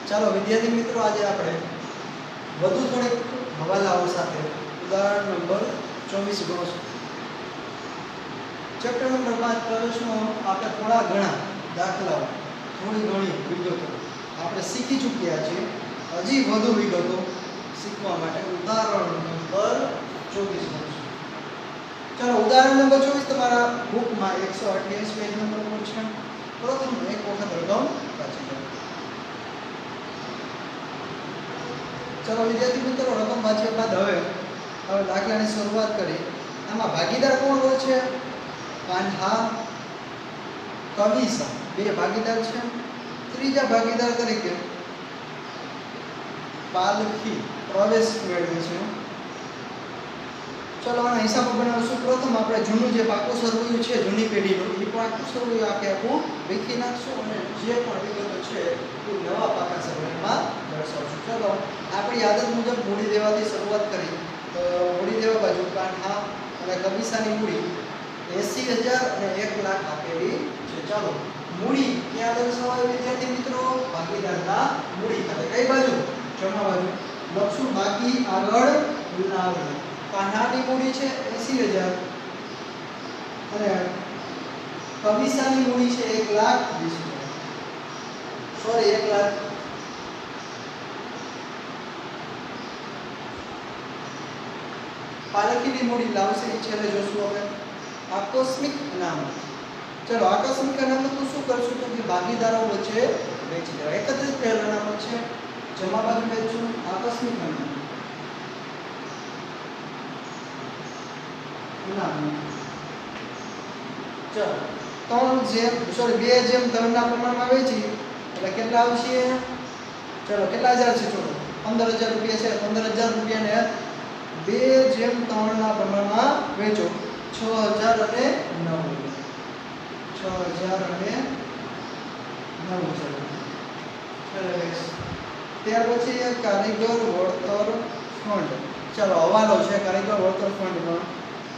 ચાલો વિદ્યાર્થી મિત્રો, આજે આપણે વધુ થોડીક હવાલાઓ સાથે ઉદાહરણ નંબર 24 ગણો. ચેપ્ટર નંબર 5 પ્રવેશનો આપણે થોડા ઘણા દાખલાઓ, થોડી ઘણી વિગતો આપણે શીખી ચૂક્યા છીએ. હજી વધુ વિગતો શીખવા માટે ઉદાહરણ નંબર 24 ગણો. ચાલો ઉદાહરણ નંબર 24 તમારા બુકમાં 128 પેજ નંબર પર છે. પ્રથમ એક વખત રકમ વાંચી લો. ચલો વિદ્યાર્થી મિત્રો, રકમ વાંચ્યા બાદ હવે દાખલાની શરૂઆત કરી. આમાં ભાગીદાર કોણ હોય છે? કાન્હા, કવિસા બે ભાગીદાર છે. ત્રીજા ભાગીદાર તરીકે પાલખી પ્રવેશ મેળવે છે. ચલો આના હિસાબો બનાવશું. પ્રથમ આપણે જૂનું જે પાકું સરવૈયું છે, જૂની પેઢીનું, એ પાકું સરવૈયું આખું લખી નાખશું અને જે પણ વિગતો છે એ નવા પાકા સરવૈયામાં દર્શાવશું. ચલો આપણી આદત મુજબ મૂડી દેવાથી શરૂઆત કરી. તો મૂડી દેવા બાજુ કાન્હા અને કવિસાની મૂડી 80,000 અને 1 લાખ આપેલી છે. ચાલો મૂડી ક્યાં દર્શાવાય વિદ્યાર્થી મિત્રો? ભાગીદારના મૂડી ખાતે. કઈ બાજુ? જમા બાજુ. લખશું બાકી આગળ લાવવું. કાન્હાની મૂડી છે 80,000 અને કવિસાની મૂડી છે 1,20,000. સોરી 1 લાખ. પાલખીની મૂડી લાવશે એ છેલ્લે જોશું. હવે આકસ્મિક અનામત. ચલો આકસ્મિક અનામતનું શું કરશું? તો કે ભાગીદારો વચ્ચે વેચી દેવા. એકત્રિત થયેલ અનામત છે, જમા બાજુ વેચશું. આકસ્મિક અનામત ચલો 2:3 ના પ્રમાણમાં વેચી એટલે કેટલા આવશે? ચલો કેટલા હજાર છે? ચલો 15,000 રૂપિયા છે. 15,000 રૂપિયાને 2:3 ના પ્રમાણમાં વેચો. 6,000 અને 9,000. 6,000 અને 9,000. ત્યાર પછી કારીગર વળતર ફંડ. ચલો હવાલો છે કારીગર વળતર ફંડમાં.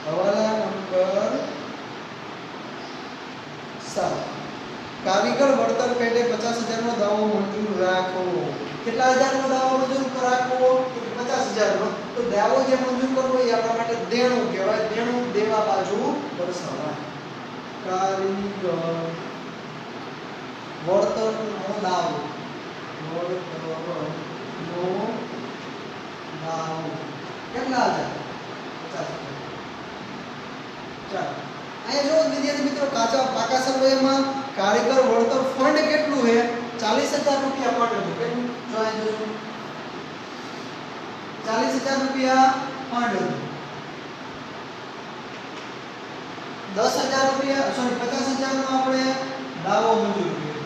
હવાલા નંબર 7. કારીગર વળતર પેટે 50,000 નો દાવો મંજૂર રાખો. કેટલા હજારનો દાવો મંજૂર રાખવો? 50,000 નો. તો દાવો જે મંજૂર કરવો એ આપણા માટે દેણું કહેવાય. દેણું દેવા બાજુ દર્શાવાય. કારીગર વળતરનો દાવો. વળતરનો દાવો કેટલા હજાર? 50,000. ચાલો અહીંયા જો વિદ્યાર્થી મિત્રો, કાચા પાકા સરવૈયામાં કારીગર વળતર ફંડ કેટલું છે? 40,000 રૂપિયા ફંડ હતું. કેટલું? જો અહીં જોજો 40,000 રૂપિયા ફંડ હતું. 10,000 રૂપિયા 50,000 નો આપણે દાવો મંજૂર કર્યો.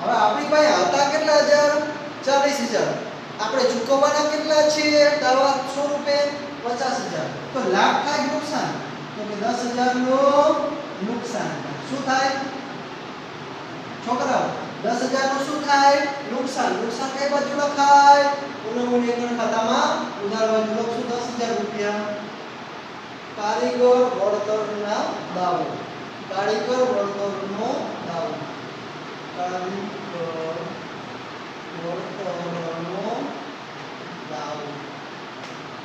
હવે આપણી પાસે હતા કેટલા હજાર? 40,000. આપણે ચૂકવવાના કેટલા છે દાવા સ્વરૂપે? 50,000. તો લાભ થાય નુકસાન? તો કે 10,000 નો નુકસાન. શું થાય છોકરાઓ? 10,000 નું શું થાય? નુકસાન. નુકસાન કઈ બાજુ લખાય? ઉલવણીકરણ ખાતામાં ઉધાર બાજુ લખશું 10,000 રૂપિયા. કારીગર વળતરના દાવો. કારીગર વળતરનો દાવો. કારીગર વળતરનો દાવો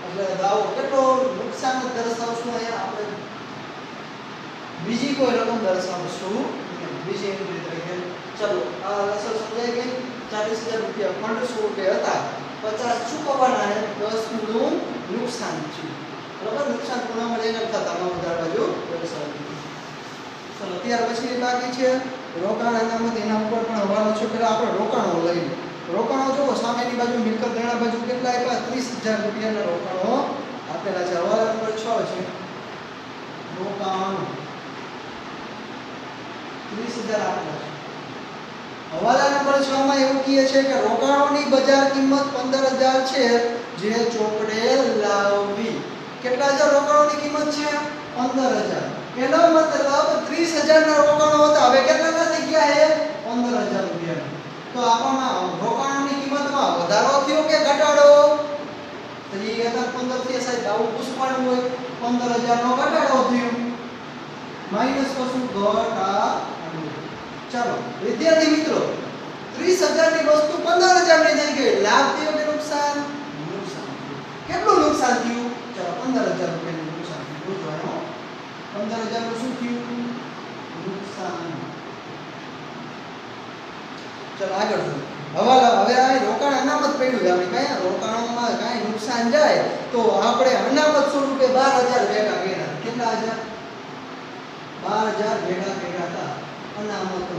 એટલે દાવો કેટલો? નુકસાન દર્શાવશું. અહીંયા આપણે બીજી કોઈ રકમ દર્શાવશું બીજી એન્ટ્રી તરીકે. ચલો આ અસર સમજાય ગઈ. 40,000 રૂપિયા ફંડ સ્વરૂપે હતા. 50 ચૂકવવાના છે. 10 નું નુકસાન છે. બરાબર? નુકસાન પૂર્ણમાં લઈને ખાતામાં ઉધાર બાજુ દર્શાવી. ચલો ત્યાર પછી બાકી છે રોકાણ અનામત. એના ઉપર પણ હવાલો છે. પેલા આપણે રોકાણો લઈએ. રોકાણો જુઓ સામેની બાજુ મિલકત દેણા બાજુ કેટલા આપ્યા? 30,000 રૂપિયાના રોકાણો આપેલા છે. હવાલા નંબર 6 છે. રોકાણો 30,000 આપેલા છે. હવાલા નંબર 6 માં એવું કહે છે કે રોકાણોની બજાર કિંમત 15,000 છે જે ચોપડે લાવવી. કેટલા હજાર રોકાણોની કિંમત છે? 15,000. એનો મતલબ 30,000 ના રોકાણો હતા. હવે કેટલા થઈ ગયા છે? 15,000 રૂપિયા. તો આપણને રોકાણની કિંમતમાં વધારો થયો કે ઘટાડો? 15 થી સાહેબ આવું પૂછવાનું હોય. 15,000 નો ઘટાડો થયો. માઈનસ કશું ઘટાડો. ચાલો વિદ્યાર્થી મિત્રો 30,000 ની વસ્તુ 15,000 ની થઈ ગઈ. લાભ થયો કે નુકસાન? નુકસાન થયું. કેટલું નુકસાન થયું? ચાલો 15,000 રૂપિયાનું નુકસાન થયું. જોજો 15,000 નું શું થયું? નુકસાન. ચાલો આગળ જોઈએ. હવે આ રોકાણ અનામત પડ્યું છે. આપણે કયા રોકાણોમાં કાંઈ નુકસાન જાય તો આપણે અનામત સ્વરૂપે 12,000 ભેગા કર્યા. કેટલા હજાર? 12,000 ભેગા કર્યા હતા અનામત.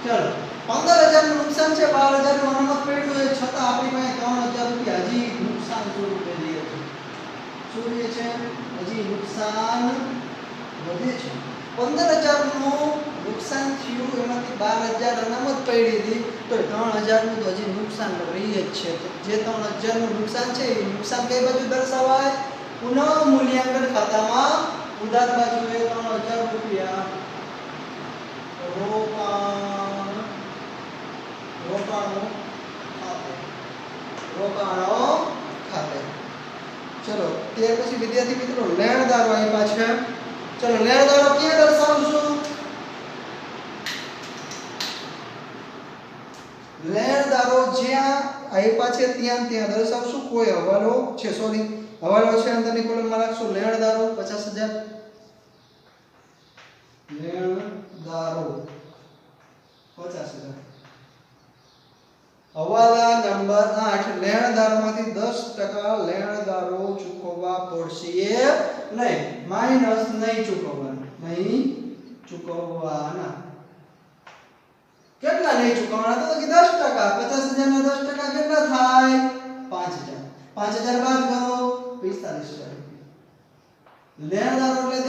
ચાલો 15,000 નું નુકસાન છે, 12,000 નું અનામત પડ્યું છે, છતાં આપણી પાસે 3,000 રૂપિયા હજી નુકસાન સ્વરૂપે રહે છે. શું રહે છે? હજી નુકસાન વધે છે. 15,000 નું નુકસાન થયું, એમાંથી 12,000 અનામત પડી હતી, તો 3,000 નું તો હજી નુકસાન રહી જ છે. તો જે 3,000 નું નુકસાન છે એ નુકસાન કઈ બાજુ દર્શાવાય? પુનઃ મૂલ્યાંકન ખાતામાં ઉધાર બાજુએ 3,000 રૂપિયા રોકાણો ખાતે. ચલો ત્યાર પછી વિદ્યાર્થી મિત્રો લેણદારો આપ્યા છે. ચલો લેણદારો ક્યાં દર્શાવશું? લેણદારો જ્યાં આપ્યા છે ત્યાં દર્શાવશું. કોઈ હવાલો છે, સોરી હવાલો છે, અંદરની કોલમમાં રાખશું લેણદારો 50,000. લેણદારો 50,000. હવાલા નંબર 8 લેણદારોમાંથી 10% લેણદારો ચૂકવવા પડશે નહીં. માઈનસ નહીં ચૂકવવાના. કેટલા નહીં ચૂકવવાના? તો કે 10%. 50,000 ના 10% કેટલા થાય? 5,000. 5,000 બાદ કરો 45,000. લેણદારો એટલે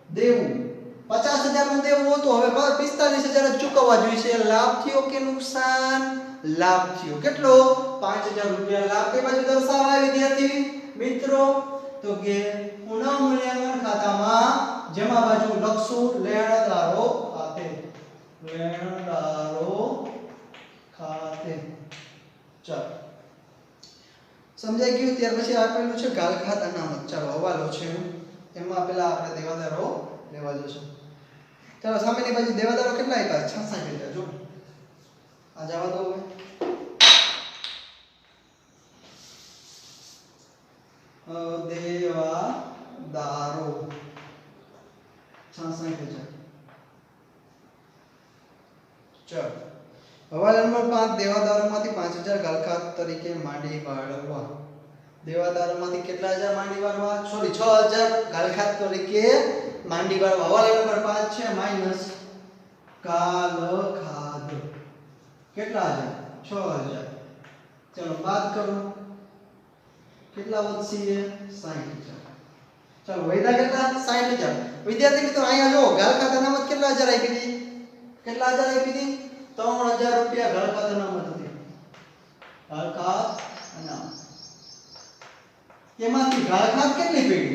દેવું. 50,000 નું દેવું હતું, હવે 45,000 જ ચૂકવવા જોઈએ. લાભ થયો કે નુકસાન? લાભ થયો. કેટલો? 5,000 રૂપિયા. લાભ કઈ બાજુ દર્શાવાય વિદ્યાર્થી મિત્રો? તો કે પુનઃ મૂલ્યાંકન ખાતામાં જેમાં બાજુ લખશું લેણદારો ખાતે. ચાલો સમજાઈ ગયું. ત્યાર પછી આપેલું છે ગાલખાત અનામત. ચાલો હવાલો છે, એમાં પેલા આપણે દેવાદારો લેવા જશું. ચાલો સામેની બાજુ દેવાદારો કેટલા આપ્યા? 66,000. જો આ જવા દો. દેવાદારો 66,000. ચાલો હવાલા નંબર 5 દેવાદારોમાંથી 5,000 ગાલખાત તરીકે માંડી વાળવા. દેવાદારોમાંથી કેટલા હજાર માંડી વાળવા? સોરી 6,000 ગાલખાત તરીકે માંડી વાળવા. હવાલા નંબર 5 છે માઈનસ ગાલખાત. કેટલા હજાર? 6,000. ચલો બાદ કરો. કેટલા વધશે? 60,000. ચલો વૈધા કેટલા? 60,000. વિદ્યાર્થી મિત્રો અહીંયા જો ગાલખાત અનામત કેટલા હજાર આપી હતી? કેટલા હજાર આપી હતી? 3,000 રૂપિયા ગાલખાત અનામત હતી. ગાલખાત અનામત. એમાંથી ગાલખાત કેટલી પડી?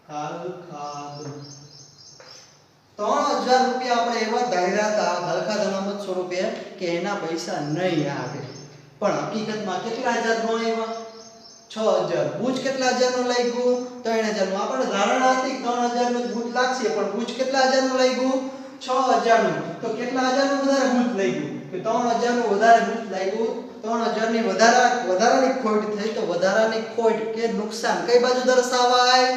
ગાલખાત 3,000 રૂપિયા આપણે એવા ધાર્યા હતા ગાલખાત અનામત સ્વરૂપે કે એના પૈસા નહીં આવે, પણ હકીકતમાં કેટલા હજાર નો આવ્યા? 6,000. બુજ કેટલા હજાર નું લાગ્યું? 3,000 નું. આપણે ધારણા હતી 3,000 નું બુજ લાગશે, પણ બુજ કેટલા હજાર નું લાગ્યું? 6,000 નું. તો કેટલા હજાર નું વધારે બુજ લાગ્યું? કે 3,000 નું વધારે બુજ લાગ્યું. 3,000 ની વધારાની ખોટ થઈ, તો વધારાની ખોટ કે નુકસાન કઈ બાજુ દર્શાવાય?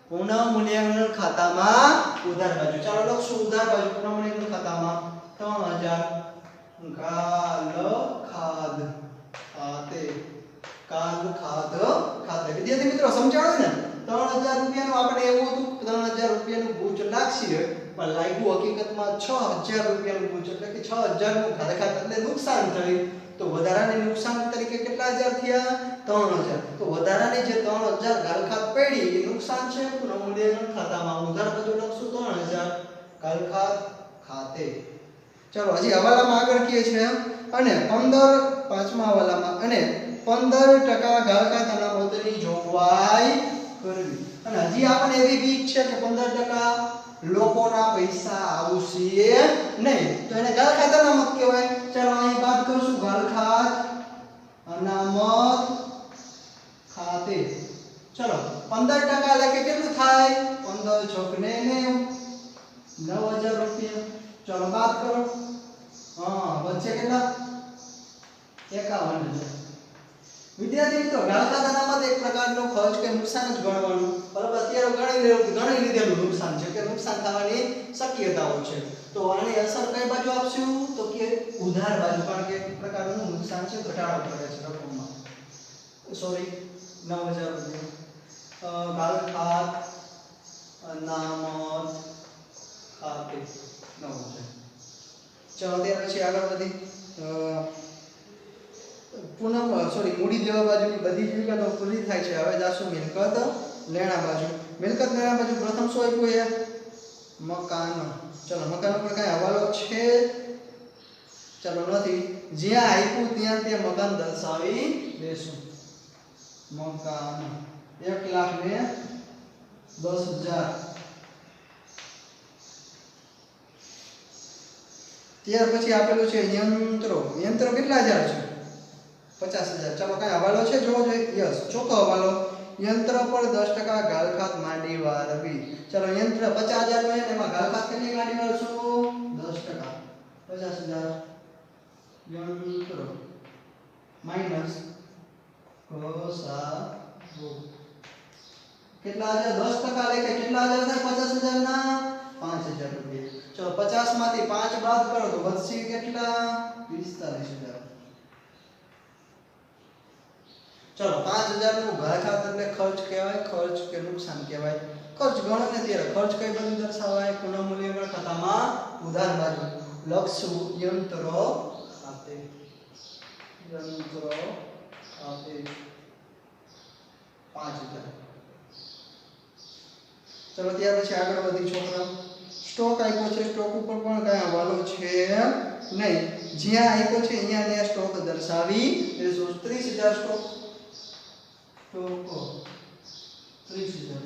પુનઃ મૂલ્યાંકન ખાતામાં ઉધાર બાજુ. ચાલો લખશું ઉધાર બાજુ પુનઃ મૂલ્યાંકન ખાતામાં 3,000 ગાલખાત ખાતે. વિદ્યાર્થી મિત્રો સમજાણો ને? 3,000 રૂપિયાનું આપણે એવું હતું 3,000 રૂપિયાનું બુચ લાગશે, પણ લાગ્યું હકીકતમાં 6,000 રૂપિયાનું બુચ, એટલે કે 6,000 નું ગાલખાત એટલે નુકસાન થયું. તો વધારાની નુકસાન તરીકે કેટલા હજાર થયા? 3,000. તો વધારાની જે 3,000 ગાલખાત પડી એ નુકસાન છે. પુનઃ મૂલ્યાંકન ખાતામાં ઉધાર બાજુ લખશું 3,000 ગાલખાત ખાતે. ચાલો હજી હવાલામાં આગળ કહે છે અને 5મા હવાલામાં અને 15% ગાલખાત અનામતની જોગવાઈ કરવી. અને હજી આપણને એવી બીક છે કે 15% લોકોના પૈસા આવશે નહીં, તો એને ગાલખાત અનામત કહેવાય. ચાલો અહીં વાત કરશું ગાલખાત અનામત ખાતે. चलो 15% लेके કેટલું થાય 15 ચોક ને 9000 રૂપિયા चलो बात करो हां बच्चे કેટલા 51 વિદ્યાર્થી મિત્રો ગાળકા દાનામાં એક પ્રકારનો ખર્ચ કે નુકસાન જ ગણવાનું બરાબર અત્યારે ગણી લીધેલું નુકસાન છે કે નુકસાન થવાની શક્યતાઓ છે તો આની અસર કઈ બાજુ આપશું તો કે ઉધાર બાજુ કારણ કે એક પ્રકારનું નુકસાન છે ઘટાડો કરે છે રકમમાં સોરી 9000 રૂપિયા ગાળખાત અનામત ખાતે 9000 ચલો ત્યાર પછી આગળ વધી પૂનમ સોરી મૂડી દેવા બાજુની બધી જ વિગતો પૂરી થાય છે હવે જાશું મિલકત લેણા બાજુ મિલકત લેણા બાજુ પ્રથમ શું આપ્યું છે મકાન ચલો મકાન ઉપર કઈ હવાલો છે ચલો નથી જ્યાં આપ્યું ત્યાં તે મકાન દર્શાવી દેશું મકાન 1,10,000 ત્યાર પછી આપેલું છે યંત્રો કેટલા હજાર છે 50,000 ચલો કઈ હવાલો છે જોવો જોઈએ યસ ચોથો હવાલો યંત્ર પર 10% ગાળખાત માંડી વાળવી ચલો યંત્ર 50,000 નો એમાં ગાળખાત કેટલી માંડી વાળશું 10% 50,000 યંત્ર માઈનસ કોસાગુ કેટલા હજાર 10% લેકે કેટલા હજાર થાય 50,000 ના 5,000 રૂપિયા ચલો 50 માંથી 5 બાદ કરો તો વધશે કેટલા 45,000 चलो 5000 નું ગાળખાત એટલે ખર્ચ કહેવાય ખર્ચ કે નુકસાન કહેવાય ખર્ચ ગણો ને ત્યારે ખર્ચ કઈ બાજુ દર્શાવાય પુનઃ મૂલ્યાંકન ખાતામાં ઉધાર બાજુ લખશું યંત્ર ખાતે 5000 ચલો ત્યાર પછી આગળ વધી છોકરા સ્ટોક આપ્યો છે સ્ટોક ઉપર પણ કઈ હવાલો છે નહીં જ્યાં આપ્યો છે અહીંયા ને સ્ટોક દર્શાવી દેશું 30000 સ્ટોક तो 30,000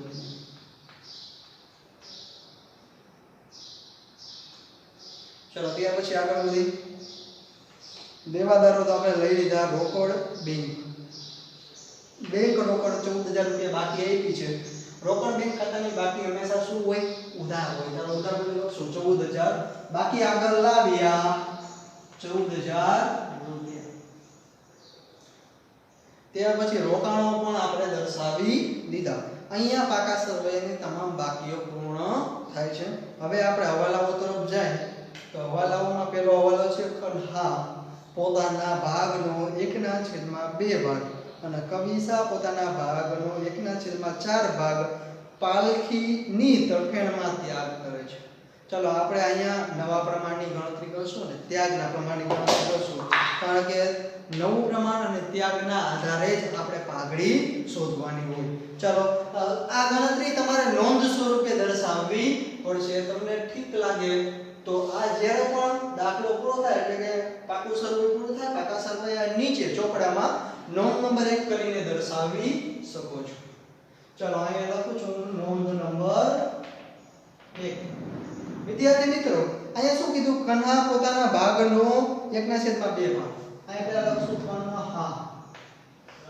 चलो ત્યાર પછી આગળ વધી દેવાદારો તો આપણે લઈ લીધા રોકડ બેંક રોકડ 14,000 રૂપિયા બાકી આપી છે રોકડ બેંક ખાતાની બાકી હંમેશા શું હોય ઉધાર હોય તો ઉધાર બદલે લખશું 14,000 બાકી આગળ લાવ્યા 14,000 ત્યાર પછી રોકાણો પણ આપણે દર્શાવી દીધા અહીંયા પાકા સરવૈયાની તમામ બાકીઓ પૂર્ણ થાય છે હવે આપણે હવાલાઓ તરફ જાય તો હવાલાઓમાં પહેલો હવાલો છે ખન્હા પોતાના ભાગનો 1/2 ભાગ અને કવિસા પોતાના ભાગનો 1/4 ભાગ પાલખીની તરફેણમાં ત્યાગ કરે છે ચલો આપણે અહીંયા નવા પ્રમાણની ગણતરી કરશું ને ત્યાગના પ્રમાણની ગણતરી કરશું કારણ કે નવું પ્રમાણ અને ત્યાગના આધારે જ આપણે પાઘડી શોધવાની હોય ચલો આ ગણતરી તમારે નોંધ સ્વરૂપે દર્શાવવી પડશે તમને ઠીક લાગે તો આ જ્યારે પણ દાખલો પૂરો થાય એટલે કે પાકું સર્વે પૂરું થાય પાકા સર્વે નીચે ચોપડામાં નોંધ નંબર 1 કરીને દર્શાવી શકો છો ચલો અહીંયા લખું છું નોંધ નંબર 1 વિદ્યાર્થી મિત્રો અહીંયા શું કીધું કન્હા પોતાના ભાગનો 1/2 ભાગ અહીંયા પહેલા લખશું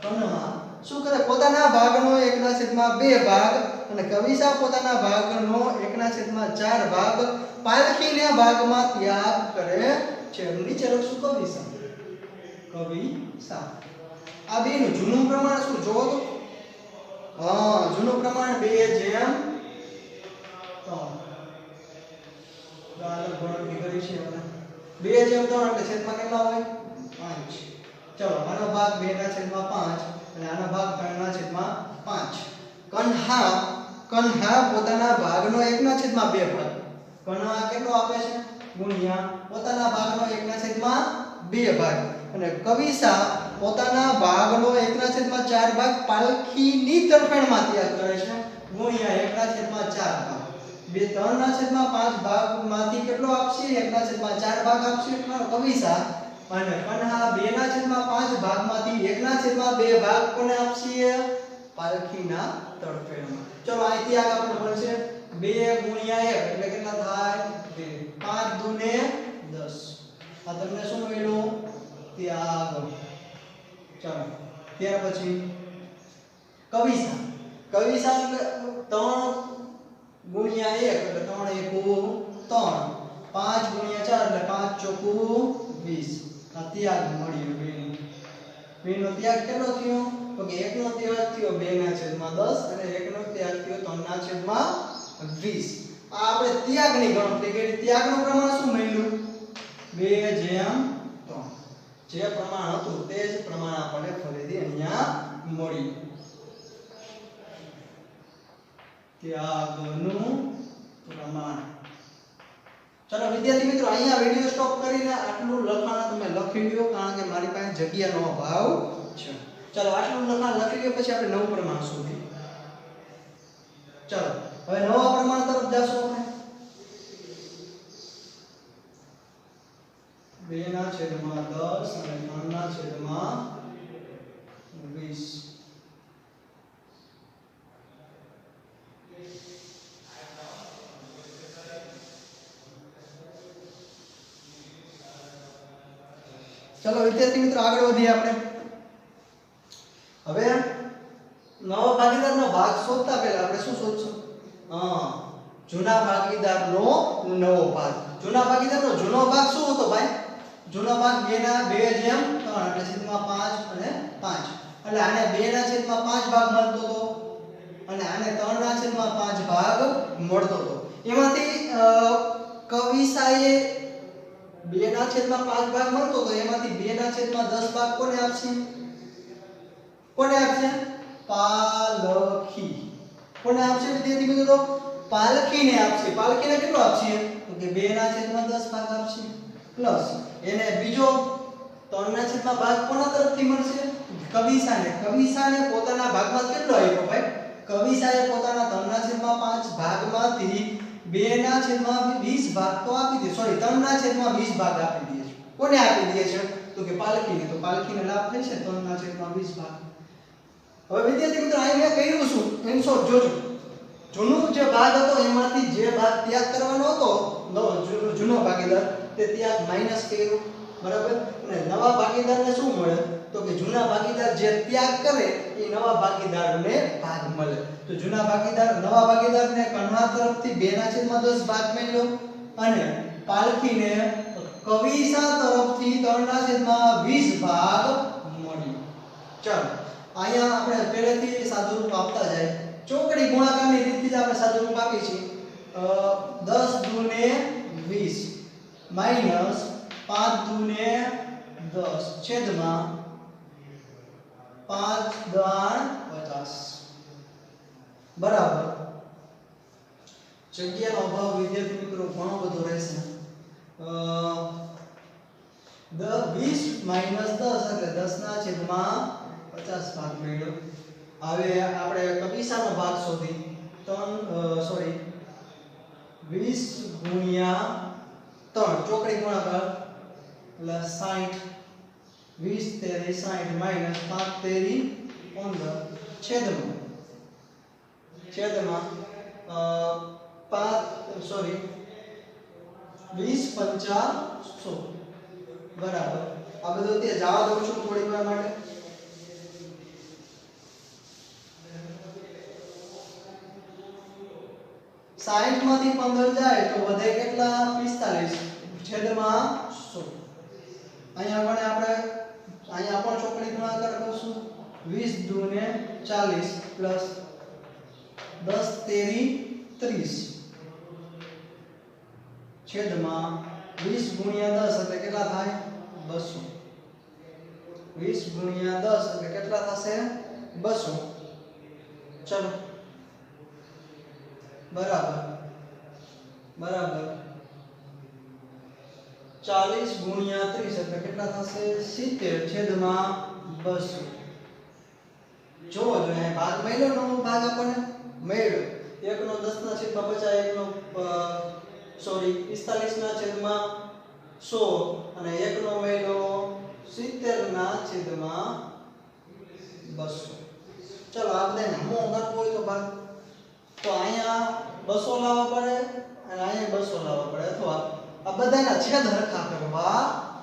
કન્હા શું કરે પોતાના ભાગનો 1/2 ભાગ અને કવિસા પોતાના ભાગનો 1/4 ભાગ પાલખીના ભાગમાં ત્યાગ કરે છે નીચે લખશું કવિસા આ બેનું જૂનું પ્રમાણ શું જોવો તો જૂનું પ્રમાણ 2:3 ગાળક ગણતરી કરી છે 2/3 એટલે છેદમાં કેટલા હોય 5 ચલો આનો ભાગ 2/5 અને આનો ભાગ 3/5 કન્હા પોતાના ભાગનો 1/2 ભાગ કન્હા કેટલો આપે છે ગુણ્યા પોતાના ભાગનો 1/2 ભાગ અને કવિસા પોતાના ભાગનો 1/4 ભાગ પાલખીની તરફેણમાં ત્યાગ કરે છે ગુણ્યા 1/4 ભાગ 3/5 ભાગમાંથી કેટલો આપશે 1/4 ભાગ આપશે કવિસા અને કન્હા 2/5 ભાગમાંથી 1/2 ભાગ કોને આપશે પાલખીના તરફેણમાં ચલો અહીંથી આગળ આપણે મળશે 2 ગુણ્યા 1 એટલે કેટલા થાય 2 5 દુને 10 આ તમને શું મળ્યું ત્યાગ ચલો ત્યાર પછી કવિસાર 3 ગુણ્યા 1 એટલે 3 એકુ 3, 5 ગુણ્યા 4 એટલે 5 ચોકુ 20. આ ત્યાગ મળ્યો બેનો ત્યાગ કેટલો થયો તો કે 1 નો ત્યાગ થયો 2 ના છેદમાં 10 અને 1 નો ત્યાગ થયો 3 ના છેદમાં 20. આ આપણે ત્યાગની ગણતરી કરી. ત્યાગનું પ્રમાણ શું મળ્યું 2:3. જે પ્રમાણ હતું તે જ પ્રમાણ આપણને ફરીથી અહીંયા મળ્યું. ત્યાગનું પ્રમાણ. ચલો વિદ્યાર્થી મિત્રો અહીંયા વિડિયો સ્ટોપ કરીને આટલું લખાણ તમે લખી લ્યો કારણ કે મારી પાસે જગ્યાનો અભાવ છે. ચલો આટલું લખાણ લખી લ્યો પછી આપણે નવું પ્રમાણ શોધીએ. ચલો હવે નવા પ્રમાણ તરફ જાશું આપણે. 2 ના છેદમાં 10 અને 3 ના છેદમાં 20. ચલો વિદ્યાર્થી મિત્રો આગળ વધીએ આપણે. હવે નવા ભાગીદારનો ભાગ શોધતા પહેલા આપણે શું શોધશું? જૂના ભાગીદારનો નવો ભાગ. જૂના ભાગીદારનો જૂનો ભાગ શું હતો ભાઈ? જૂનો ભાગ 2 ના 2/3 એટલે છેદમાં 5 અને 5. એટલે આને 2 ના છેદમાં 5 ભાગ મળતો હતો અને આને 3 ના છેદમાં 5 ભાગ મળતો હતો. એમાંથી કવિસાએ 2 ના છેદમાં 5 ભાગ મળતો તો એમાંથી 2 ના છેદમાં 10 ભાગ કોને આપશે? કોને આપશે? પાલખી. કોને આપશે વિદ્યાર્થી મિત્રો? પાલખીને આપશે. પાલખીને કેટલો આપશે? તો કે 2 ના છેદમાં 10 ભાગ આપશે પ્લસ એને બીજો 3 ના છેદમાં ભાગ કોના તરફથી મળશે? કવિસાને. કવિસાને પોતાના ભાગમાં કેટલો આપ્યો ભાઈ? કવિસાએ પોતાના 3 ના છેદમાં 5 ભાગમાંથી 2 ના છેદમાં 20 ભાગ તો આપી દે. સોરી 3 ના છેદમાં 20 ભાગ આપી દે છે. કોને આપી દે છે? તો કે પાલખીને. તો પાલખીને લાભ થશે 3 ના છેદમાં 20 ભાગ. હવે વિદ્યાર્થી મિત્રો અહીં મેં કહ્યું શું? એમ શોધ જોજો. જૂનો જે ભાગ હતો એમાંથી જે ભાગ ત્યાગ કરવાનો હતો જૂનો ભાગીદાર તે ત્યાગ માઈનસ કર્યો. બરાબર? અને નવા ભાગીદારને શું મળે? તો કે જૂના ભાગીદાર જે ત્યાગ કરે એ નવા ભાગીદારને ભાગ મળે. તો જૂના ભાગીદાર નવા ભાગીદારને કન્હા તરફથી 2 ના છેદમાં 10 ભાગ મળ્યો અને પાલખીને કવિસા તરફથી 3 ના છેદમાં 20 ભાગ મળ્યો. ચાલો અહીંયા આપણે પહેલેથી સાદુરૂપ આપતા જાય. ચોકડી ગુણાકારની રીતથી જ આપણે સાદુરૂપ આપી છે. 10 દુને 20 માઈનસ 5 દુને 10 છેદમાં 5 દાણ 50 બરાબર. જગ્યાનો અભાવ વિદ્યાર્થી મિત્રો ઘણો બધો રહેશે. 20 માઈનસ 10 એટલે 10 ના છેદમાં 50 ભાગ મળ્યો. હવે આપણે કવિસાનો ભાગ શોધી 20 ગુણ્યા 3 ચોકડી ગુણાકાર એટલે 60. 20 તેરી 60 માઈનસ 5 તેરી 15 છેદમાં 20 પંચા 100 બરાબર. આ બધું ત્યાં જવા દઉં છું થોડી વાર માટે. साइड માંથી 15 જાય તો વધે કેટલા? 45 છેદમાં 100. અહીંયા પણ ચોકડી ગુણાકાર કરશું. 20 દુને 40 પ્લસ 10 તેરી 30 છેદમાં 20 ગુણ્યા 10 એટલે કેટલા થાય? 200. 20 ગુણ્યા 10 એટલે કેટલા થશે? 200. ચલો બરાબર 40 ગુણ્યા 30 એટલે કેટલા થશે? 70 છેદમાં 200. જો અહીં ભાગ મળ્યો, નવો ભાગ આપણને મળ્યો. 1 નો 10 ના છેદમાં 50, 1 નો 45 ના છેદમાં 100 અને 1 નો મળ્યો 70 ના છેદમાં 200. ચલો આ બધાને હમો કરવો હોય તો ભાગ તો અહીંયા 200 લાવવા પડે અને અહીંયા 200 લાવવા પડે અથવા આ બધાના છેદ સરખા કરવા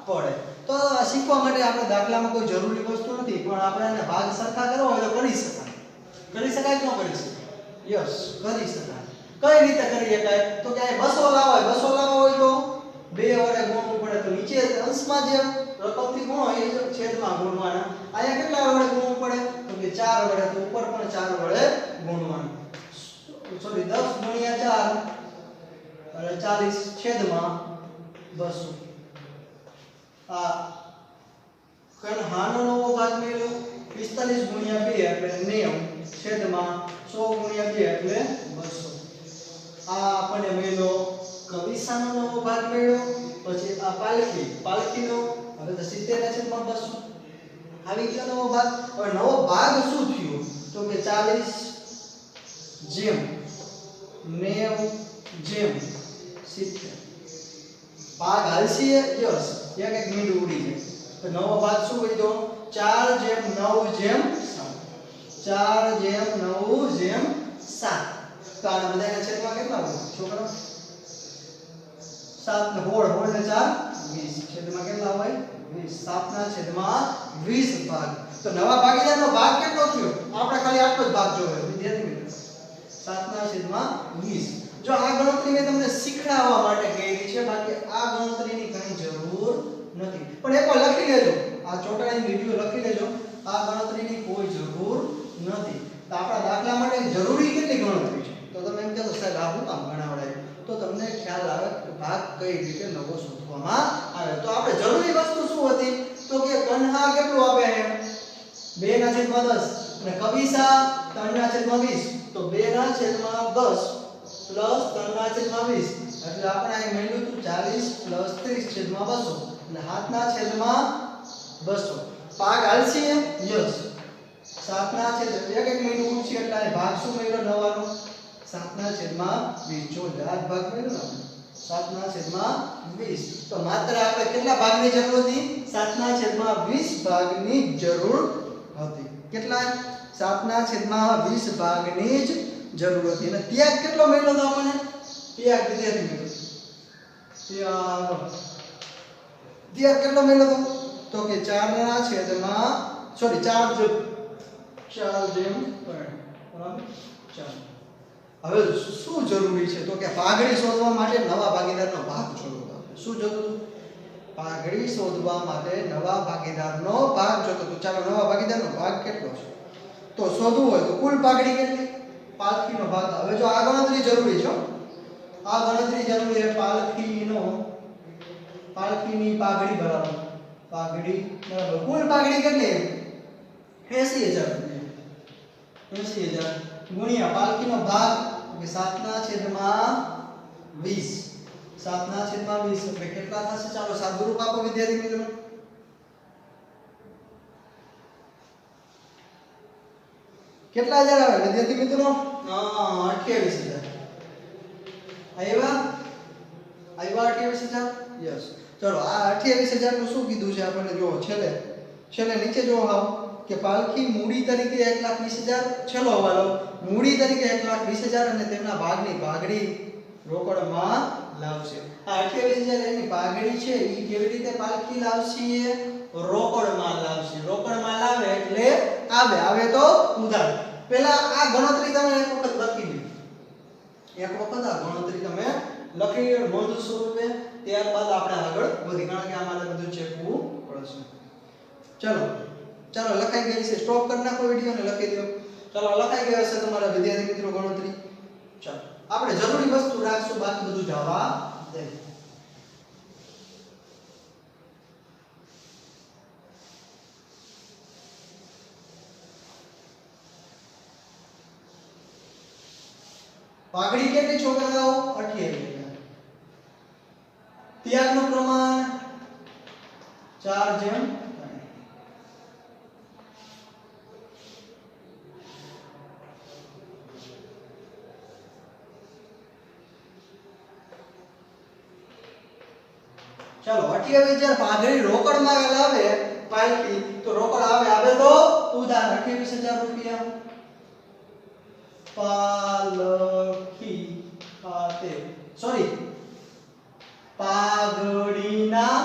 પડે. તો શીખવા માટે આપણે દાખલામાં કોઈ જરૂરી વસ્તુ નથી, પણ આપણે એને ભાગ સરખા કરવો હોય તો કરી શકાય. કરી શકાય કે ન કરી શકાય? યસ, કરી શકાય. કઈ રીતે કરી શકાય? તો કે આ 200 લાવો હોય, 200 લાવો હોય તો 2 વડે ગુણવું પડે. તો નીચે અંશમાં જે રકમથી ગુણો એ છેદમાં ગુણવાના. અહીંયા કેટલા વડે ગુણવું પડે? તો કે 4 વડે. તો ઉપર પણ 4 વડે ગુણવાનું. સોરી 10 ગુણ્યા 4 અને 40 છેદમાં 200. આ હાનો નવો ભાગ મેળવ્યો. 45 ગુણ્યા 2 એટલે 90 છેદમાં 100 ગુણ્યા 2 એટલે 200. આ આપણે મેળવ્યો કવિસાનો નવો ભાગ મેળવ્યો. પછી આ પાલખીનો હવે તો 70 ના છેદમાં 200 આવી ગયો નવો ભાગ. હવે નવો ભાગ શું થયો? તો કે 40 જેમ 90 જેમ 70. ભાગ હાલશે. યસ, એક મીંડું ઉડી જાય. તો નવો ભાગ શું વધ્યો? 4 જેમ 9 જેમ 7. 4 જેમ 9 જેમ 7. તો આ બધાના છેદમાં કેટલા હોય છોકરા? 7 ને હોળ ને 4 20. છેદમાં કેટલા હોય? 20. 7 ના છેદમાં 20 ભાગ. તો નવા ભાગીદારનો ભાગ કેટલો થયો? આપણે ખાલી આટલો જ ભાગ જોયો વિદ્યાર્થી મિત્રો. 7 ના છેદમાં 20. જો આ ગણતરી મેં તમને શીખડાવવા માટે કરી છે, બાકી આ ગણતરીની કઈ જરૂર નથી. પણ એકવાર લખી લેજો, આ ચોટાડીની વિડિયો લખી લેજો. આ ગણતરીની કોઈ જરૂર નથી. તો આપણા દાખલા માટે જરૂરી કેટલી ગણતરી છે? તો તમે એમ કહેશો સાહેબ આ હું કામ ગણાવડાય? તો તમને ખ્યાલ આવે કે ભાગ કઈ રીતે નવો શોધવામાં આવે. તો આપણે જરૂરી વસ્તુ શું હતી? તો કે કન્હા કેટલું આપે છે? 2 ના છેદમાં 10 અને કવિસા 3 ના છેદમાં 20. તો 2 ના છેદમાં 10 પ્લસ 3 ના છેદમાં 20. એટલે આપણે અહીં મેળવ્યું હતું 40 પ્લસ 30 છેદમાં 200. એટલે 7 ના છેદમાં 200. ભાગ હાલશે? યસ. 7 ના છેદ એક મિનિટ ઉડશે એટલે આ ભાગ શું મેળવ્યો નવાનો? 7 ના છેદમાં 20. જો આ ભાગ મેળવ્યો ને 7 ના છેદમાં 20. તો માત્ર આપણે કેટલા ભાગની જરૂર હતી? 7 ના છેદમાં 20 ભાગની જરૂર હતી. કેટલા? 7 ના છેદમાં 20 ભાગની જ જરૂર હતી. અને ત્યાગ કેટલો મેળવ્યો તો આપણને? ત્યાગ વિદ્યાર્થી મિત્રો ત્યાગ કેટલો મેળવ્યો તો કે 4 ના છેદમાં સોરી 4 જેમ 4. હવે શું જરૂરી છે? તો કે ભાગડી શોધવા માટે નવા ભાગીદારનો ભાગ શોધવો. શું જોતું? ભાગડી શોધવા માટે નવા ભાગીદારનો ભાગ જોતો. તો ચાલો નવા ભાગીદારનો ભાગ કેટલો છે તો શોધવું હોય તો કુલ ભાગડી કેટલી? પાલખીનો ભાગ. હવે જો આ ગણતરી જરૂરી છે, આ ગણતરી જરૂરી છે. પાલખીની પાઘડી બરાબર પાઘડી બરાબર કુલ પાઘડી કેટલી? 80000. 80000 ગુણ્યા પાલખીનો ભાગ કે 7 ના છેદમાં 20. 7 ના છેદમાં 20 એટલે કેટલા થશે? ચાલો સાદુરૂપ આપો વિદ્યાર્થી મિત્રો. કેટલા હજાર આવે વિદ્યાર્થી મિત્રો? 28000. આવ્યા 28000. યસ. ચલો આ 28000 નું શું કીધું છે આપણને? જો છેલ્લે નીચે જો આવો કે પાલખી મૂડી તરીકે 1,20,000 છેલ્લો હવાલો મૂડી તરીકે 1,20,000 અને તેમના ભાગની ભાગડી રોકડમાં લાવશે. આ 28000 એની ભાગડી છે એ કેવી રીતે પાલખી લાવશે? રોકડમાં લાવશે. રોકડમાં લાવે એટલે આવે તો ઉધાર. પહેલા આ ગણતરી તમે એક વખત લખી લો. એક વખત આ ગણતરી તમે લખી નોંધ સ્વરૂપે, ત્યારબાદ આપણે આગળ વધી, કારણ કે આમાં બધું ચેકવું પડશે. ચાલો લખાઈ ગઈ છે. સ્ટોપ કરી નાખો વિડિયો ને લખી દો. ચાલો લખાઈ ગઈ હશે તમારા વિદ્યાર્થી મિત્રો ગણતરી. ચાલો આપણે જરૂરી વસ્તુ રાખશું, બાકી બધું જવા દે. પાઘડી કેટલી છોકરાઓ? 28000. ત્યાગનું પ્રમાણ 4 જેમ 3. ચાલો 28000 પાઘડી રોકડમાં લાવે પાલખી, તો રોકડ આવે તો ઉધાર 28000 રૂપિયા પાલખી ખાતે સોરી પાઘડીના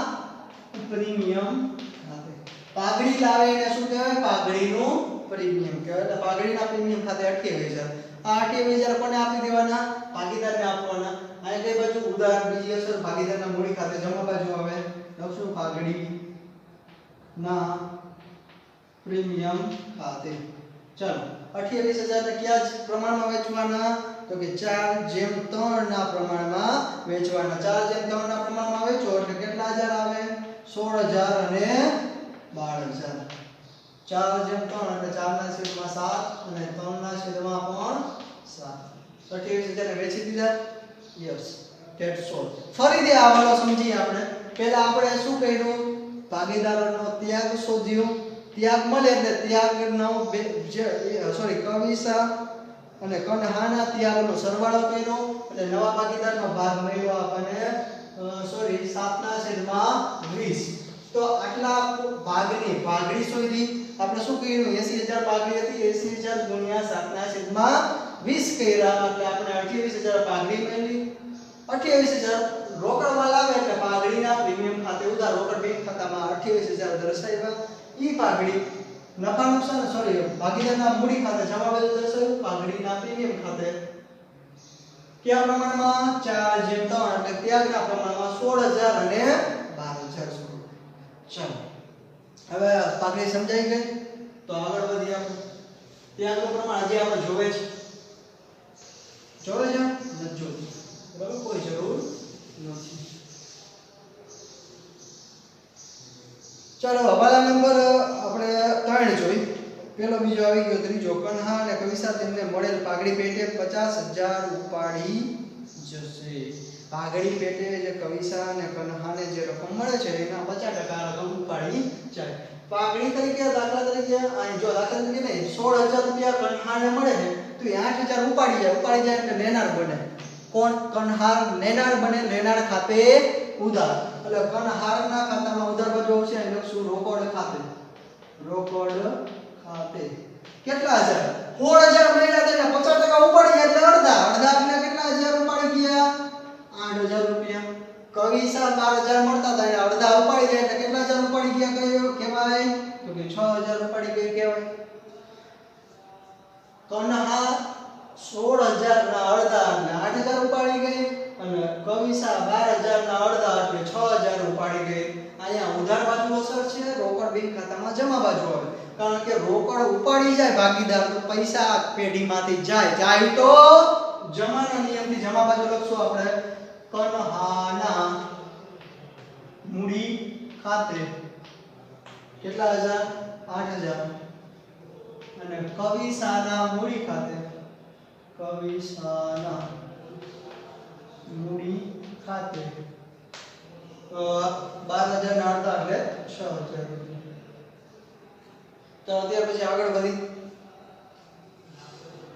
પ્રીમિયમ ખાતે. પાઘડી લાવે એને શું કહેવાય? પાઘડીનું પ્રીમિયમ કહેવાય. એટલે પાઘડીના પ્રીમિયમ ખાતે 28,000. આ 28,000 કોને આપી દેવાના? ભાગીદારને આપવાના. આ કઈ બાજુ ઉધાર, બીજી અસર ભાગીદારના મૂડી ખાતે જમા બાજુ આવે. લખશું પાઘડીના પ્રીમિયમ ખાતે. ચાલો 28,000 ને કયા પ્રમાણમાં વેચવાના? તો કે 4:3 ના પ્રમાણમાં વેચવાના. 4:3 ના પ્રમાણમાં વેચો એટલે કેટલા હજાર આવે? 16,000 અને 12,000. 4:3 એટલે 4/7 અને 3/7 પણ 7. 28,000 ને વેચી દીધા. Yes, that's all. ફરીથી આ વાળો સમજી આપણે. પહેલા આપણે શું કર્યું? ભાગીદારોનો ત્યાગ શોધ્યો. ત્યાગ મળે એટલે ત્યાગનો કવિસા અને કન્હાના ત્યાગનો સરવાળો કર્યો એટલે નવા ભાગીદારનો ભાગ મળ્યો આપણને 7/20. તો આટલા ભાગની ભાગડી શોધી. આપણે શું કર્યું? 80,000 ભાગડી હતી. 80,000 ગુણ્યા 7/20 કર્યા એટલે આપણે 28,000 ભાગડી મળી. 28,000 રોકડમાં લાવે એટલે ભાગડીના પ્રીમિયમ ખાતે ઉધાર રોકડ બેંક ખાતામાં 28,000 દર્શાવ્યા. ઈ ભાગડી નફા નુકસાન ભાગીદારના મૂડી ખાતે જમા બાજુ દર્શાવ્યું. ભાગડીના પ્રીમિયમ ખાતે કયા પ્રમાણમાં? 4:3 એટલે ત્યાગના પ્રમાણમાં 16,000 અને 12,000. ચાલો હવે ભાગડી સમજાઈ ગઈ. તો આગળ વધીએ આપણે. ત્યાગનું પ્રમાણ હજી આપણે જોવે છે. નથી જોતું. બરાબર, કોઈ જરૂર નથી. ચાલો હવાલા નંબર આપણે 3 જોઈ. પેલો બીજો આવી ગયો, ત્રીજો. કન્હા અને કવિસા તેમને મળેલ પાઘડી પેટે 50,000 ઉપાડી જશે. પાઘડી પેટે જે કવિસા અને કન્હાને જે રકમ મળે છે એના 50% રકમ ઉપાડી જાય. પાઘડી તરીકે દાખલા તરીકે અહીં જો દાખલા તરીકે નહીં 16,000 રૂપિયા કન્હાને મળે છે તો એ 8,000 ઉપાડી જાય એટલે લેનાર બને. કોણ? કન્હાર લેનાર બને. લેનાર ખાતે ઉધાર એટલે કન્હારના ખાતામાં ઉધાર બાજુ આવશે. અહીં લખશું રોકડ ખાતે. રોકડ ખાતે કેટલા હજાર? 16,000 મળ્યા તેને 50% ઉપાડી ગયા એટલે અડધા એટલે કેટલા હજાર ઉપાડી ગયા? 8,000 રૂપિયા. કવિસા 12,000 મળતા હતા એટલે અડધા ઉપાડી ગયા એટલે કેટલા હજાર ઉપાડી ગયા કહેવાય? તો કે 6,000 ઉપાડી ગઈ કહેવાય. કન્હા 16,000 ના અડધા એટલે 8,000 ઉપાડી ગઈ અને કવિસા 12,000 ના અડધા એટલે 6,000 ઉપાડી ગઈ. અહીંયા ઉધાર બાજુ અસર છે, રોકડ બેંક ખાતામાં જમા બાજુ આવે. કારણ કે રોકડ ઉપાડી જાય ભાગીદાર તો પૈસા પેઢીમાંથી જાય તો જમાના નિયમથી જમા બાજુ લખશું આપણે કન્હાના મૂડી ખાતે કેટલા હજાર? 8,000 અને કવિસાના મૂડી ખાતે 12,000 ના અડધા એટલે 6,000 રૂપિયા. તો ત્યાર પછી આગળ વધી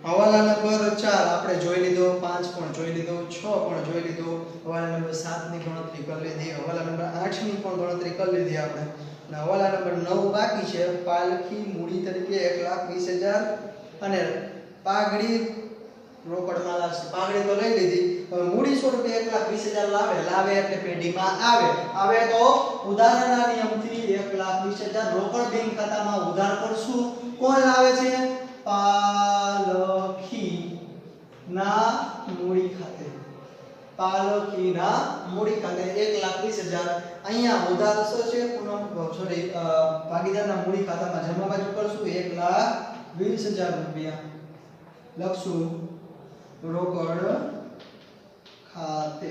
હવાલા નંબર 4 આપણે જોઈ લીધો, 5 પણ જોઈ લીધો, 6 પણ જોઈ લીધો. હવાલા નંબર 7 ની ગણતરી કરી લીધી. હવાલા નંબર 8 ની પણ ગણતરી કરી લીધી આપણે. અને હવાલા નંબર 9 બાકી છે. પાલખી મૂડી તરીકે 1,20,000 અને પાઘડી રોકડમાં લાવશે. પાઘડી તો લઈ લીધી. હવે મૂડી સ્વરૂપે 1,20,000 લાવે એટલે પેઢીમાં આવે તો ઉધારના નિયમથી 1,20,000 રોકડ બેંક ખાતામાં ઉધાર કરશું. કોણ લાવે છે? પાલખીના મૂડી ખાતે. પાલખીના મૂડી ખાતે 1,20,000 અહીંયા ઉધાર અસર છે. ભાગીદારના મૂડી ખાતામાં જમા બાજુ કરશું 1,20,000 રૂપિયા. લખશું રોકડ ખાતે.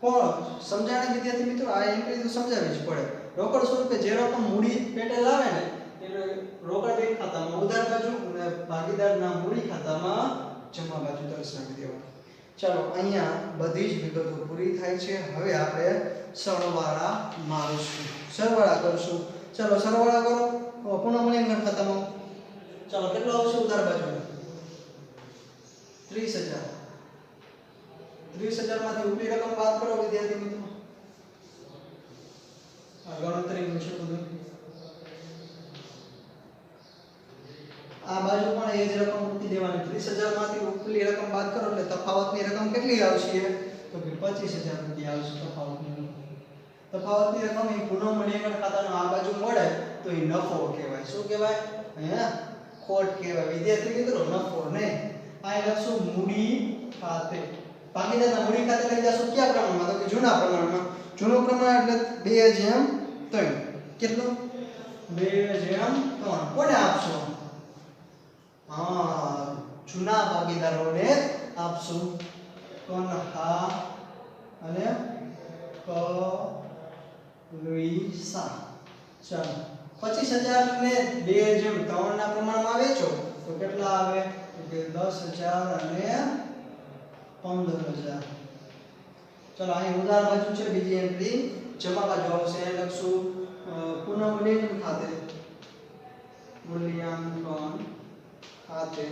કોણ સમજાણે વિદ્યાર્થી મિત્રો? આ એન્ટ્રી તો સમજાવવી જ પડે. રોકડ સ્વરૂપે જે રકમ મૂડી પેટે લાવે ને એને રોકડ બેંક ખાતામાં ઉધાર બાજુ અને ભાગીદારના મૂડી ખાતામાં જમા બાજુ દર્શાવી દેવાનું. ચાલો અહીંયા બધી જ વિગતો પૂરી થાય છે. હવે આપણે સરવાળા મારશું, સરવાળા કરશું. ચાલો સરવાળા કરો. પુનઃ મૂલ્યાંકન ખાતામાં ચાલો કેટલો આવશે ઉધાર બાજુ? 30,000. 30,000 માંથી ઉપલી રકમ બાદ કરો વિદ્યાર્થી મિત્રો. આ ગણતરીનું છે બધું. આ બાજુ પણ એ જ રકમ મૂકી દેવાની. 30,000 માંથી ઉપલી રકમ બાદ કરો એટલે તફાવતની રકમ કેટલી આવશે? તો કે 25,000 રૂપિયા આવશે તફાવતની. તફાવતની રકમ એ પુનઃ મૂલ્યાંકન ખાતાનો આ બાજુ મળે તો એ નફો કહેવાય. શું કહેવાય? ખોટ કહેવાય વિદ્યાર્થી મિત્રો, નફો નહીં. આ લખશું મૂડી ખાતે. ભાગીદારના મૂડી ખાતે લઈ જશું કયા પ્રમાણમાં? તો કે જૂના પ્રમાણમાં. જૂનું પ્રમાણ એટલે 2:3. કેટલું? 2:3. કોને આપશો? હા, જૂના ભાગીદારોને આપશું. કન્હા અને કવિસા. ચાલો 25,000 ને 2:3 ના પ્રમાણમાં વેચો તો કેટલા આવે? કે 10,000 અને 15,000. ચલો અહીં ઉધાર બાજુ છે બીજી એન્ટ્રી, જમા બાજુ આવશે. અહીં લખશું પુનઃમૂલ્યાંકન ખાતે. મૂલ્યાંકન ખાતે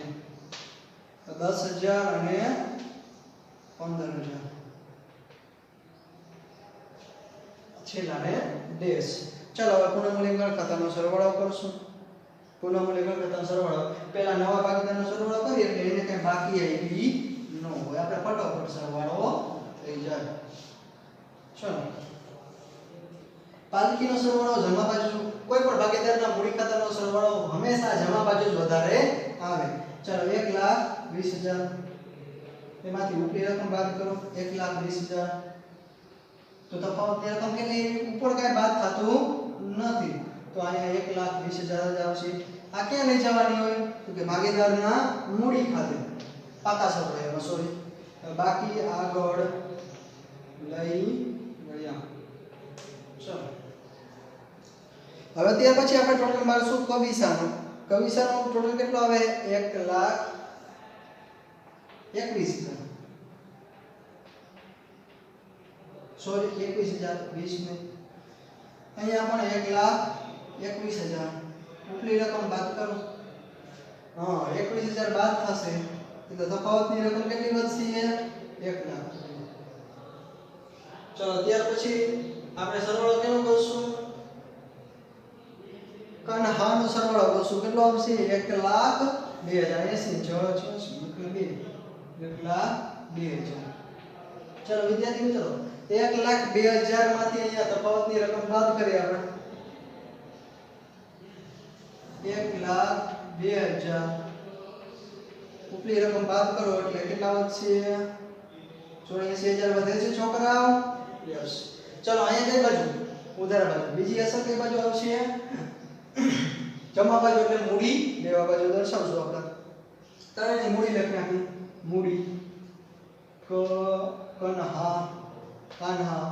10,000 અને 15,000. છેલ્લાને ડેશ. ચલો હવે પુનઃમૂલ્યાંકન ખાતાનો સરવાળો કરશું. પુનઃમૂલ્યાંકન ખાતાનો સરવાળો પહેલા નવા ભાગીદારનો સરવાળો કરીએ એટલે એને કઈ બાકી આવી ન હોય, આપણે ફટાફટ સરવાળો થઈ જાય. ચલો પાલખીનો સરવાળો જમા બાજુ, કોઈ પણ ભાગીદારના મૂડી ખાતાનો સરવાળો હંમેશા જમા બાજુ જ વધારે આવે. ચલો 1,20,000 એમાંથી ઉપલી રકમ બાદ કરો. 1,20,000 તો તફાવતની રકમ કેટલી? ઉપર કાંઈ બાદ થતું નથી તો અહીંયા 1,20,000 જ આવશે. આ ક્યાં લઈ જવાની હોય? તો કે ભાગીદારના મૂડી ખાતે પાકા સરવાળામાં, સોરી બાકી આગળ લઈ ગયા. ચલો હવે ત્યાર પછી આપણે ટોટલ મારશું કવિસાનો. કવિસાનો ટોટલ કેટલો આવે? 1,21,000. સોરી 21,020 ને અહીંયા પણ 1,21,000. ઉપલી રકમ બાદ કરો. હા 21,000 બાદ થશે તો તફાવતની રકમ કેટલી વધશે? 1,00,000. ચલો ત્યાર પછી આપણે સરવાળો કેનો કરશું? કન્હાનો સરવાળો કરશું. કેટલો આવશે? 1,02,080. 1,02,000. ચલો વિદ્યાર્થી મિત્રો 1,02,000 માંથી અહીંયા તફાવતની રકમ બાદ કરીએ આપણે. 1,02,000 ઉપલી રકમ બાદ કરો એટલે કેટલા વધશે? 84,000 વધે છે છોકરાઓ. યસ. ચલો અહીંયા કઈ બાજુ? ઉધાર બાજુ. બીજી અસર કઈ બાજુ આવશે? જમા બાજુ એટલે મૂડી, લેવા બાજુ દર્શાવશું આપણે. ત્રણેયની મૂડી લખી નાખી. મૂડી કન્હા, કાન્હા,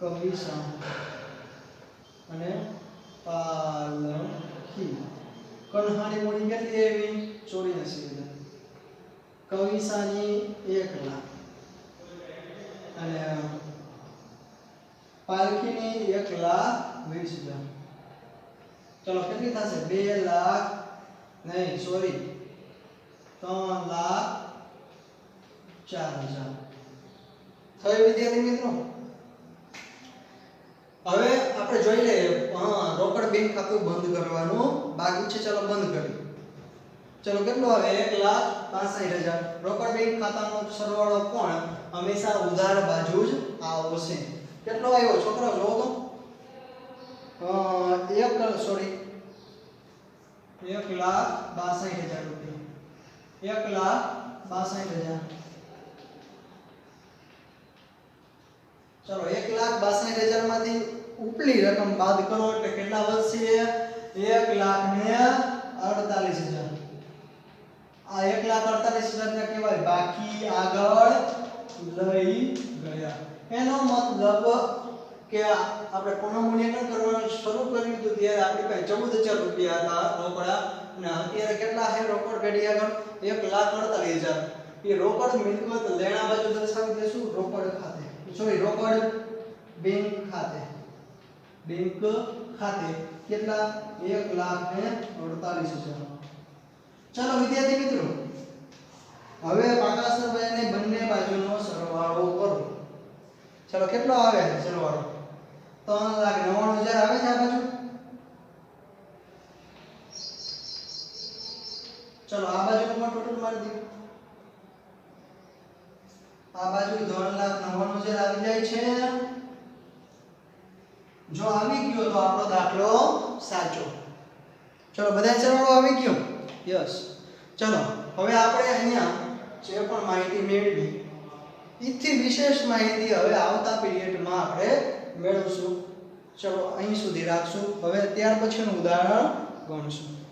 કવિસા અને પાલખી. કન્હાની મૂડી કેટલી આવી? 84,000. કવિસાની 1,00,000 અને પાલખીની 1,20,000. ચલો કેટલી થશે? 2,00,000 નહીં સોરી 3,04,000 થઈ વિદ્યાર્થી મિત્રો. હવે આપણે જોઈ લઈએ રોકડ બેંક ખાતું બંધ કરવાનું બાકી છે. ચલો બંધ કરીએ. ચલો કેટલો આવે? 1,65,000. રોકડ બેંક ખાતાનો સરવાળો પણ હંમેશા ઉધાર બાજુ જ આવશે. કેટલો આવ્યો છોકરાઓ જોવો તો? 1,62,000 રૂપિયા. 1,62,000. ચલો 1,62,000 માંથી ઉપલી રકમ બાદ કરો એટલે કેટલા વધશે? 1,48,000. આ 1,48,000 ને કહેવાય બાકી આગળ લઈ ગયા. એનો મતલબ કે આપણે પુનઃમૂલ્યાંકન કરવાનું શરૂ કર્યું હતું ત્યારે આપણી પાસે 14,000 રૂપિયા હતા રોકડા અને અત્યારે કેટલા છે રોકડ પેઢી આગળ? 1,48,000. એ રોકડ મિલકત લેણા બાજુ દર્શાવી દેશું રોકડ ખાતે, સોરી રોકડ બેંક ખાતે. બેંક ખાતે કેટલા? 1,48,000. ચાલો વિદ્યાર્થી મિત્રો હવે પાકા સરવાળાની બંને બાજુનો સરવાળો કરો. ચલો કેટલો આવે છે સરવાળો? 3,99,000 આવે છે આ બાજુ. ચલો આ બાજુનું પણ ટોટલ મારી દો. આ બાજુ 3,99,000 આવી જાય છે. જો આવી ગયો તો આપણો દાખલો સાચો. ચલો બધા સરવાળો આવી ગયો. યસ. ચલો હવે આપણે અહીંયા જે પણ માહિતી મેળવી એથી વિશેષ માહિતી હવે આવતા પીરિયડમાં આપણે મેળવશું. ચલો અહીં સુધી રાખશું. હવે ત્યાર પછીનું ઉદાહરણ ગણશું.